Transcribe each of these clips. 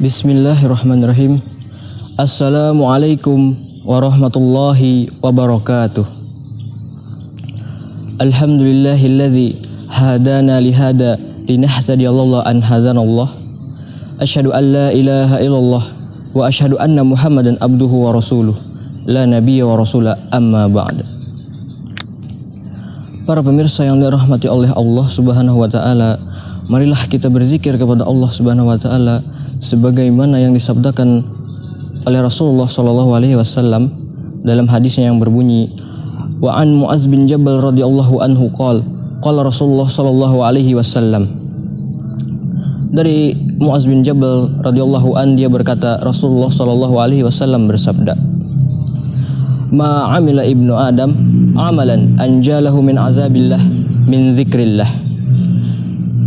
Bismillahirrahmanirrahim. Assalamualaikum warahmatullahi wabarakatuh. Alhamdulillahilladzi hadana lihada linahtadiyallahu an hadanallah. Asyhadu an la ilaha illallah wa asyhadu anna Muhammadan abduhu wa rasuluh. La nabiyya wa rasula amma ba'd. Para pemirsa yang dirahmati oleh Allah Subhanahu wa taala, marilah kita berzikir kepada Allah Subhanahu wa taala sebagaimana yang disabdakan oleh Rasulullah sallallahu alaihi wasallam dalam hadisnya yang berbunyi, wa an Mu'adz bin Jabal radhiyallahu anhu qala Rasulullah sallallahu alaihi wasallam. Dari Mu'adz bin Jabal radhiyallahu an, dia berkata, Rasulullah sallallahu alaihi wasallam bersabda, ma amila ibnu Adam amalan anjalahu min azabillah min dzikrillah.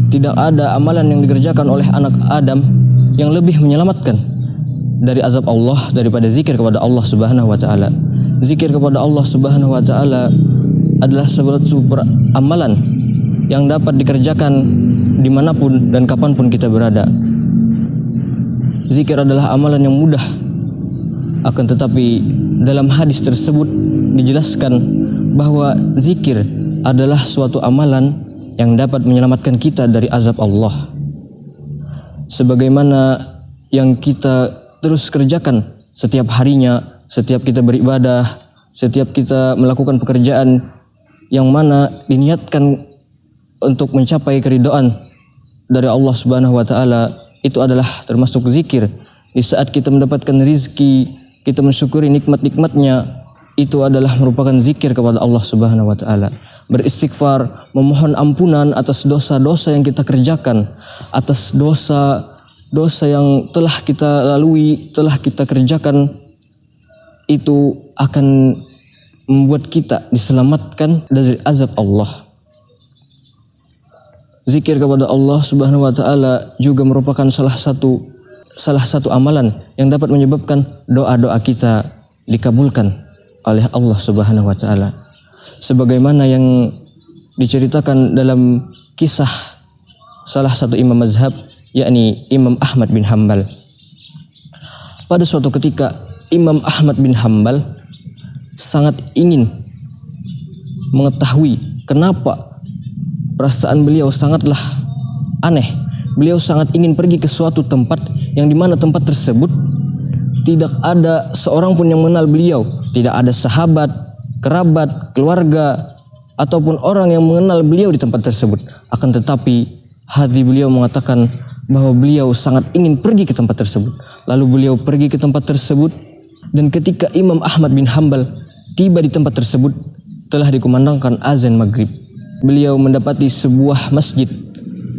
Tidak ada amalan yang dikerjakan oleh anak Adam yang lebih menyelamatkan dari azab Allah daripada zikir kepada Allah Subhanahu wa taala. Zikir kepada Allah Subhanahu wa taala adalah sebuah amalan yang dapat dikerjakan dimanapun dan kapanpun kita berada. Zikir adalah amalan yang mudah, akan tetapi dalam hadis tersebut dijelaskan bahwa zikir adalah suatu amalan yang dapat menyelamatkan kita dari azab Allah. Sebagaimana yang kita terus kerjakan setiap harinya, setiap kita beribadah, setiap kita melakukan pekerjaan yang mana diniatkan untuk mencapai keridhaan dari Allah Subhanahu wa taala, itu adalah termasuk zikir. Di saat kita mendapatkan rizki, kita mensyukuri nikmat-nikmatnya, itu adalah merupakan zikir kepada Allah Subhanahu wa taala. Beristighfar, memohon ampunan atas dosa-dosa yang kita kerjakan, atas dosa yang telah kita lalui, telah kita kerjakan, itu akan membuat kita diselamatkan dari azab Allah. Zikir kepada Allah Subhanahu wa taala juga merupakan salah satu amalan yang dapat menyebabkan doa-doa kita dikabulkan oleh Allah Subhanahu wa taala. Sebagaimana yang diceritakan dalam kisah salah satu imam mazhab, yakni Imam Ahmad bin Hanbal. Pada suatu ketika Imam Ahmad bin Hanbal sangat ingin mengetahui kenapa perasaan beliau sangatlah aneh. Beliau sangat ingin pergi ke suatu tempat yang dimana tempat tersebut tidak ada seorang pun yang mengenal beliau, tidak ada sahabat, kerabat, keluarga, ataupun orang yang mengenal beliau di tempat tersebut. Akan tetapi hati beliau mengatakan bahwa beliau sangat ingin pergi ke tempat tersebut. Lalu beliau pergi ke tempat tersebut, dan ketika Imam Ahmad bin Hanbal tiba di tempat tersebut, telah dikumandangkan azan maghrib. Beliau mendapati sebuah masjid,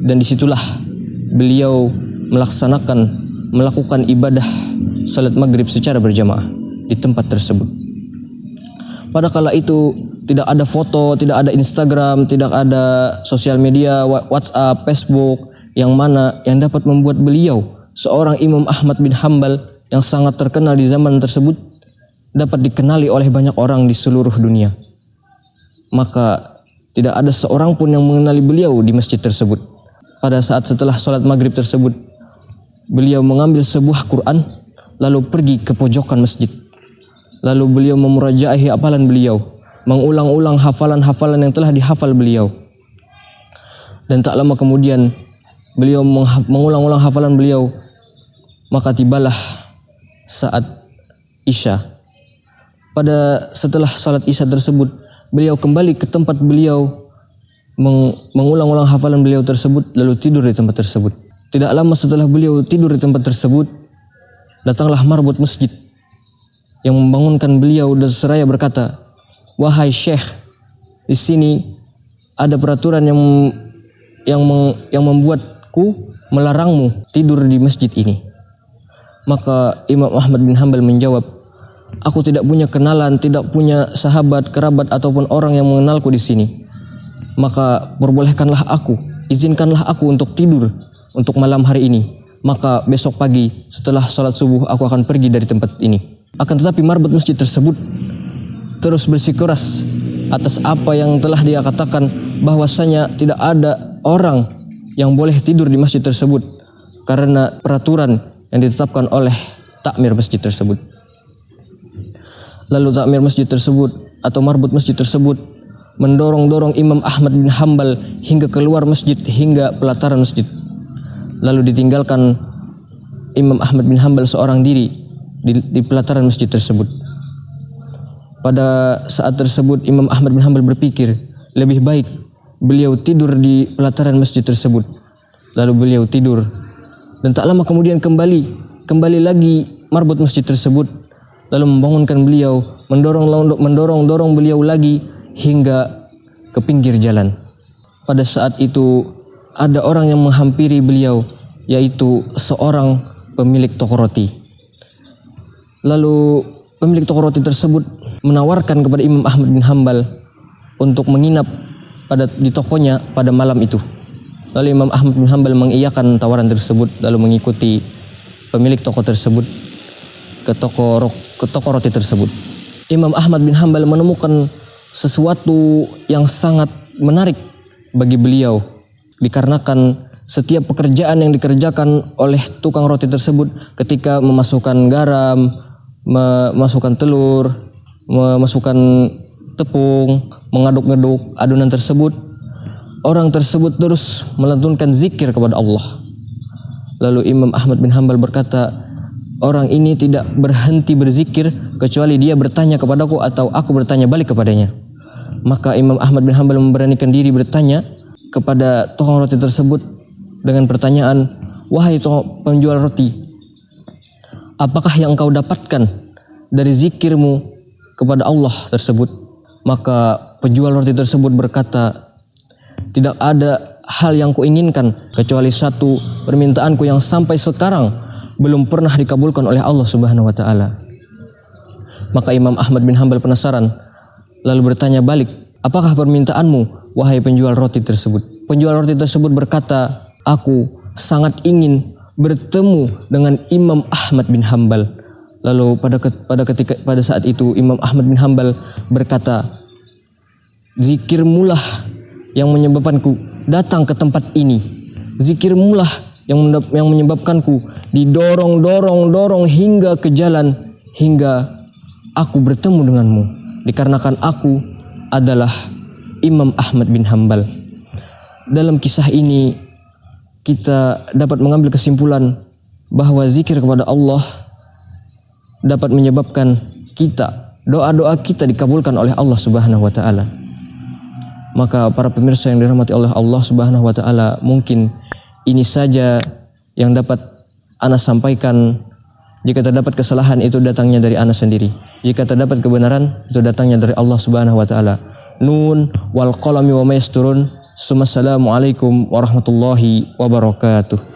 dan disitulah beliau melakukan ibadah salat maghrib secara berjamaah di tempat tersebut. Pada kala itu tidak ada foto, tidak ada Instagram, tidak ada sosial media, WhatsApp, Facebook, yang dapat membuat beliau, seorang Imam Ahmad bin Hanbal yang sangat terkenal di zaman tersebut, dapat dikenali oleh banyak orang di seluruh dunia. Maka tidak ada seorang pun yang mengenali beliau di masjid tersebut. Pada saat setelah sholat maghrib tersebut, beliau mengambil sebuah Quran, lalu pergi ke pojokan masjid. Lalu beliau memurajaahi hafalan beliau, mengulang-ulang hafalan-hafalan yang telah dihafal beliau. Dan tak lama kemudian beliau mengulang-ulang hafalan beliau, maka tibalah saat Isya. Setelah salat Isya tersebut, beliau kembali ke tempat beliau, mengulang-ulang hafalan beliau tersebut, lalu tidur di tempat tersebut. Tidak lama setelah beliau tidur di tempat tersebut, datanglah marbot masjid yang membangunkan beliau dan seraya berkata, wahai Syekh, di sini ada peraturan yang membuatku melarangmu tidur di masjid ini. Maka Imam Ahmad bin Hanbal menjawab, aku tidak punya kenalan, tidak punya sahabat, kerabat ataupun orang yang mengenalku di sini. Maka perbolehkanlah aku, izinkanlah aku untuk tidur untuk malam hari ini. Maka besok pagi setelah sholat subuh aku akan pergi dari tempat ini. Akan tetapi marbot masjid tersebut terus bersikeras atas apa yang telah dia katakan, bahwasanya tidak ada orang yang boleh tidur di masjid tersebut karena peraturan yang ditetapkan oleh takmir masjid tersebut. Lalu takmir masjid tersebut atau marbut masjid tersebut mendorong-dorong Imam Ahmad bin Hambal hingga keluar masjid, hingga pelataran masjid. Lalu ditinggalkan Imam Ahmad bin Hambal seorang diri di pelataran masjid tersebut. Pada saat tersebut Imam Ahmad bin Hambal berpikir, lebih baik beliau tidur di pelataran masjid tersebut. Lalu beliau tidur, dan tak lama kemudian kembali lagi marbut masjid tersebut, lalu membangunkan beliau, mendorong beliau lagi hingga ke pinggir jalan. Pada saat itu ada orang yang menghampiri beliau, yaitu seorang pemilik toko roti. Lalu pemilik toko roti tersebut menawarkan kepada Imam Ahmad bin Hambal untuk menginap di tokonya pada malam itu. Lalu Imam Ahmad bin Hambal mengiyakan tawaran tersebut, lalu mengikuti pemilik toko tersebut ke toko roti tersebut. Imam Ahmad bin Hambal menemukan sesuatu yang sangat menarik bagi beliau, dikarenakan setiap pekerjaan yang dikerjakan oleh tukang roti tersebut ketika memasukkan garam, memasukkan telur, memasukkan tepung, mengaduk-ngaduk adonan tersebut, orang tersebut terus melantunkan zikir kepada Allah. Lalu Imam Ahmad bin Hambal berkata, orang ini tidak berhenti berzikir kecuali dia bertanya kepadaku atau aku bertanya balik kepadanya. Maka Imam Ahmad bin Hambal memberanikan diri bertanya kepada tukang roti tersebut dengan pertanyaan, wahai penjual roti, apakah yang engkau dapatkan dari zikirmu kepada Allah tersebut? Maka penjual roti tersebut berkata, tidak ada hal yang kuinginkan kecuali satu permintaanku yang sampai sekarang belum pernah dikabulkan oleh Allah Subhanahu wa taala. Maka Imam Ahmad bin Hambal penasaran, lalu bertanya balik, apakah permintaanmu wahai penjual roti tersebut? Penjual roti tersebut berkata, aku sangat ingin bertemu dengan Imam Ahmad bin Hambal. Lalu pada saat itu Imam Ahmad bin Hambal berkata, zikirmulah yang menyebabkanku datang ke tempat ini. Zikirmulah yang menyebabkanku didorong hingga ke jalan, hingga aku bertemu denganmu, dikarenakan aku adalah Imam Ahmad bin Hambal. Dalam kisah ini kita dapat mengambil kesimpulan bahwa zikir kepada Allah dapat menyebabkan doa-doa kita dikabulkan oleh Allah Subhanahu wa taala. Maka para pemirsa yang dirahmati oleh Allah Subhanahu wa taala, mungkin ini saja yang dapat ana sampaikan. Jika terdapat kesalahan itu datangnya dari ana sendiri. Jika terdapat kebenaran itu datangnya dari Allah Subhanahu wa taala. Nun wal qalami wa ma yasturun. Assalamualaikum warahmatullahi wabarakatuh.